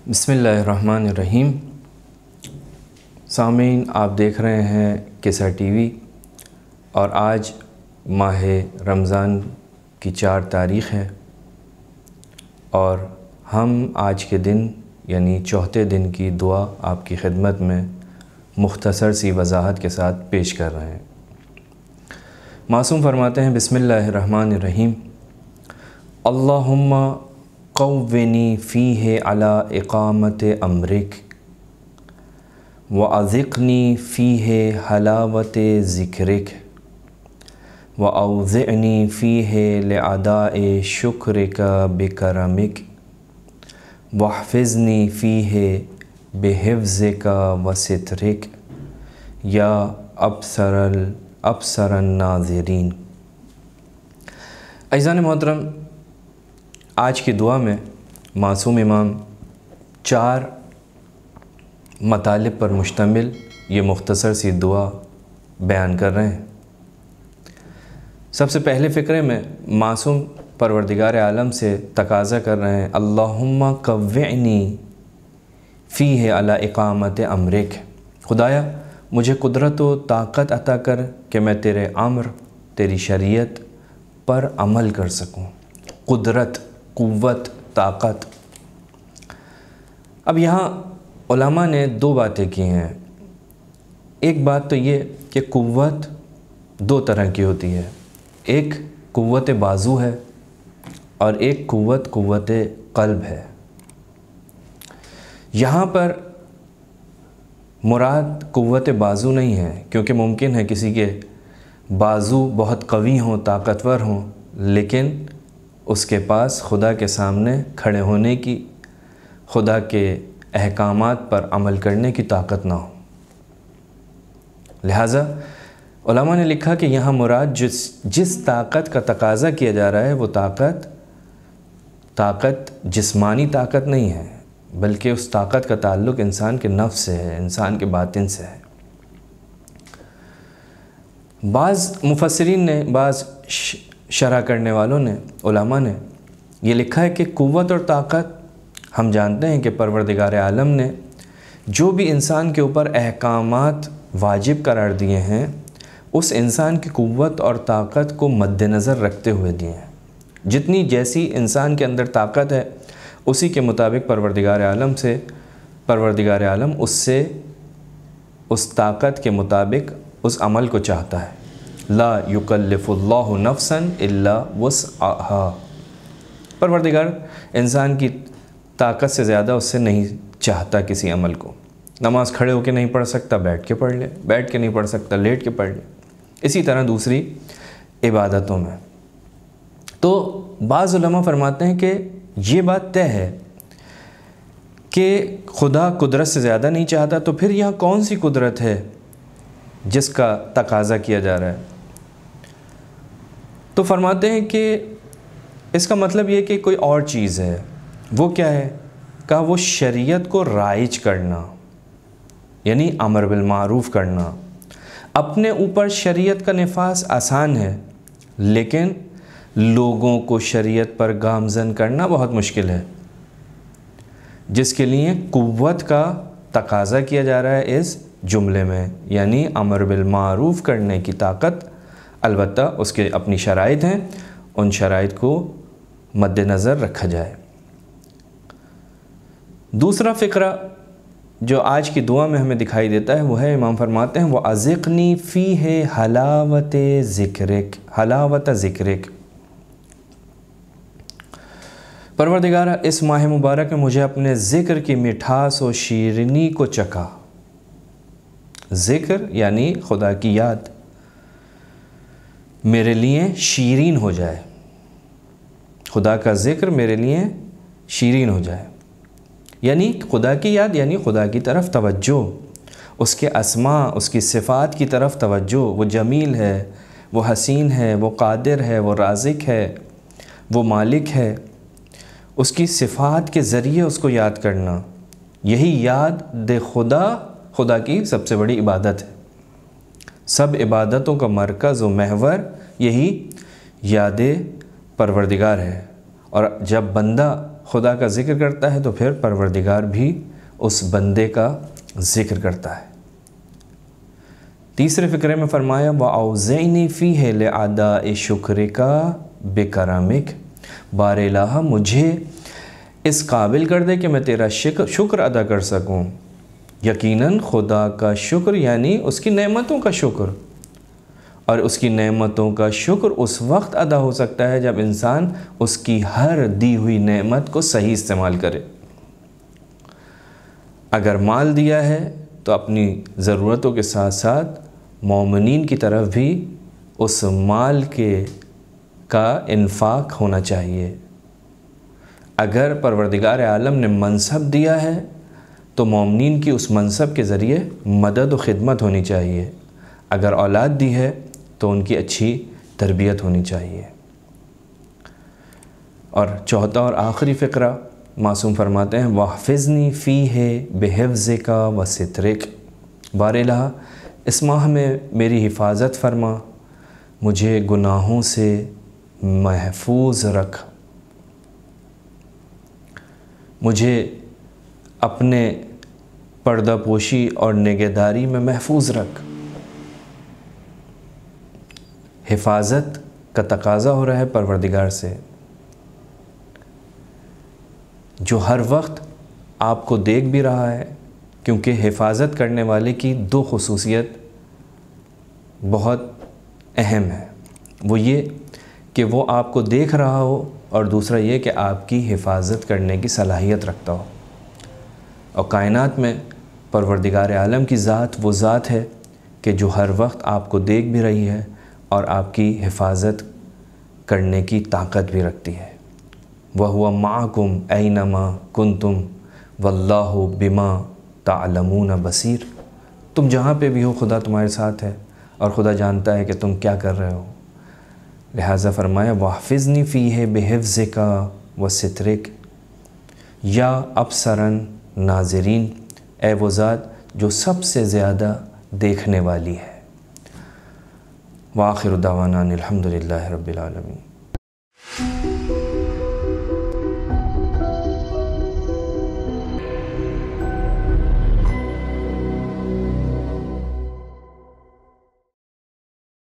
بسم اللہ الرحمن الرحیم۔ سامعین، آپ دیکھ رہے ہیں قصہ ٹی وی، اور آج ماہ رمضان کی 4 تاریخ ہے، اور ہم آج کے دن یعنی چوتھے دن کی دعا آپ کی خدمت میں مختصر سی وضاحت کے ساتھ پیش کر رہے ہیں۔ معصوم فرماتے ہیں بسم اللہ الرحمن الرحیم، اللہم قوّنی فیہ علی اقامت امرک وَأَذِقْنِی فیہ حلاوت ذکرک وَأَوْزِعْنِی فیہ لِأَدَاءِ شکرک بکرمک وَاحْفِظْنِی فیہ بحفظک وسترک یا ابصر الناظرین۔ عزیزان محترم، آج کی دعا میں معصوم امام 4 مطالب پر مشتمل یہ مختصر سی دعا بیان کر رہے ہیں۔ سب سے پہلے فقرے میں معصوم پروردگار عالم سے تقاضا کر رہے ہیں، اللہم قوّنی فیہ علی اقامت امرک، خدایا مجھے قدرت و طاقت عطا کر کہ میں تیرے امر، تیری شریعت پر عمل کر سکوں۔ قدرت، قوت، طاقت۔ اب یہاں علماء نے 2 باتیں کی ہیں۔ ایک بات تو یہ کہ قوت 2 طرح کی ہوتی ہے، ایک قوت بازو ہے اور ایک قوت قلب ہے۔ یہاں پر مراد قوت بازو نہیں ہے، کیونکہ ممکن ہے کسی کے بازو بہت قوی ہوں، طاقتور ہوں، لیکن اس کے پاس خدا کے سامنے کھڑے ہونے کی، خدا کے احکامات پر عمل کرنے کی طاقت نہ ہو۔ لہٰذا علماء نے لکھا کہ یہاں مراد جس طاقت کا تقاضا کیا جا رہا ہے وہ طاقت جسمانی طاقت نہیں ہے، بلکہ اس طاقت کا تعلق انسان کے نفس سے ہے، انسان کے باطن سے ہے۔ بعض مفسرین نے، بعض شرح کرنے والوں نے، علماء نے یہ لکھا ہے کہ قوت اور طاقت، ہم جانتے ہیں کہ پروردگار عالم نے جو بھی انسان کے اوپر احکامات واجب قرار دیے ہیں، اس انسان کی قوت اور طاقت کو مد نظر رکھتے ہوئے دیے ہیں۔ جتنی جیسی انسان کے اندر طاقت ہے، اسی کے مطابق پروردگار عالم اس سے اس طاقت کے مطابق اس عمل کو چاہتا ہے۔ لا یکلف اللہ نفسا الا وسعہا، پروردگار انسان کی طاقت سے زیادہ اس سے نہیں چاہتا کسی عمل کو۔ نماز کھڑے ہو کے نہیں پڑھ سکتا، بیٹھ کے پڑھ لے، بیٹھ کے نہیں پڑھ سکتا، لیٹ کے پڑھ لے، اسی طرح دوسری عبادتوں میں۔ تو بعض علماء فرماتے ہیں کہ یہ بات طے ہے کہ خدا قدرت سے زیادہ نہیں چاہتا، تو پھر یہاں کون سی قدرت ہے جس کا تقاضا کیا جا رہا ہے؟ تو فرماتے ہیں کہ اس کا مطلب یہ کہ کوئی اور چیز ہے۔ وہ کیا ہے؟ کہا وہ شریعت کو رائج کرنا، یعنی امر بالمعروف کرنا۔ اپنے اوپر شریعت کا نفاذ آسان ہے، لیکن لوگوں کو شریعت پر گامزن کرنا بہت مشکل ہے، جس کے لیے قوت کا تقاضا کیا جا رہا ہے اس جملے میں، یعنی امر بالمعروف کرنے کی طاقت۔ البتہ اس کے اپنی شرائط ہیں، ان شرائط کو مد نظر رکھا جائے۔ دوسرا فقرہ جو آج کی دعا میں ہمیں دکھائی دیتا ہے وہ ہے، امام فرماتے ہیں وَأَذِقْنِی فِیہ حلاوت ذکرک، حلاوت ذکرک، پروردگارہ اس ماہ مبارک میں مجھے اپنے ذکر کی مٹھاس و شیرینی کو چکھا۔ ذکر یعنی خدا کی یاد میرے لیے شیرین ہو جائے، خدا کا ذکر میرے لیے شیرین ہو جائے، یعنی خدا کی یاد، یعنی خدا کی طرف توجہ، اس کے اسماء، اس کی صفات کی طرف توجہ۔ وہ جمیل ہے، وہ حسین ہے، وہ قادر ہے، وہ رازق ہے، وہ مالک ہے، اس کی صفات کے ذریعے اس کو یاد کرنا، یہی یاد خدا کی سب سے بڑی عبادت ہے۔ سب عبادتوں کا مرکز و محور یہی یاد پروردگار ہے، اور جب بندہ خدا کا ذکر کرتا ہے تو پھر پروردگار بھی اس بندے کا ذکر کرتا ہے۔ تیسرے فقرے میں فرمایا وَأَوْزِعْنِي فِيهِ لِأَدَاءِ شُكْرِكَ بِكَرَمِكَ، بار الہ مجھے اس قابل کر دے کہ میں تیرا شکر ادا کر سکوں۔ یقیناً خدا کا شکر یعنی اس کی نعمتوں کا شکر، اور اس کی نعمتوں کا شکر اس وقت ادا ہو سکتا ہے جب انسان اس کی ہر دی ہوئی نعمت کو صحیح استعمال کرے۔ اگر مال دیا ہے تو اپنی ضرورتوں کے ساتھ ساتھ مومنین کی طرف بھی اس مال کا انفاق ہونا چاہیے۔ اگر پروردگار عالم نے منصب دیا ہے تو مومنین کی اس منصب کے ذریعے مدد و خدمت ہونی چاہیے۔ اگر اولاد دی ہے تو ان کی اچھی تربیت ہونی چاہیے۔ اور چوتھا اور آخری فقرہ معصوم فرماتے ہیں وَاحْفِظْنِي فِيهِ بِحِفْظِكَ وَسِتْرِكَ، بار الہ اس ماہ میں میری حفاظت فرما، مجھے گناہوں سے محفوظ رکھ، مجھے اپنے پردہ پوشی اور نگہداری میں محفوظ رکھ۔ حفاظت کا تقاضا ہو رہا ہے پروردگار سے، جو ہر وقت آپ کو دیکھ بھی رہا ہے، کیونکہ حفاظت کرنے والے کی دو خصوصیت بہت اہم ہے، وہ یہ کہ وہ آپ کو دیکھ رہا ہو، اور دوسرا یہ کہ آپ کی حفاظت کرنے کی صلاحیت رکھتا ہو۔ اور کائنات میں پروردگار عالم کی ذات وہ ذات ہے کہ جو ہر وقت آپ کو دیکھ بھی رہی ہے اور آپ کی حفاظت کرنے کی طاقت بھی رکھتی ہے۔ وَهُوَ مَعَكُمْ أَيْنَمَا كُنْتُمْ وَاللَّهُ بِمَا تَعْلَمُونَ بَصِيرٌ، تم جہاں پہ بھی ہو خدا تمہارے ساتھ ہے، اور خدا جانتا ہے کہ تم کیا کر رہے ہو۔ لہٰذا فرمایا وَاحْفِظْنِي فِيهِ بِحِفْظِكَ وَسِتْرِكَ، یا ابصراً ناظرین، اے وہ ذات جو سب سے زیادہ دیکھنے والی ہے۔ وآخر دعوانا الحمدللہ رب العالمین۔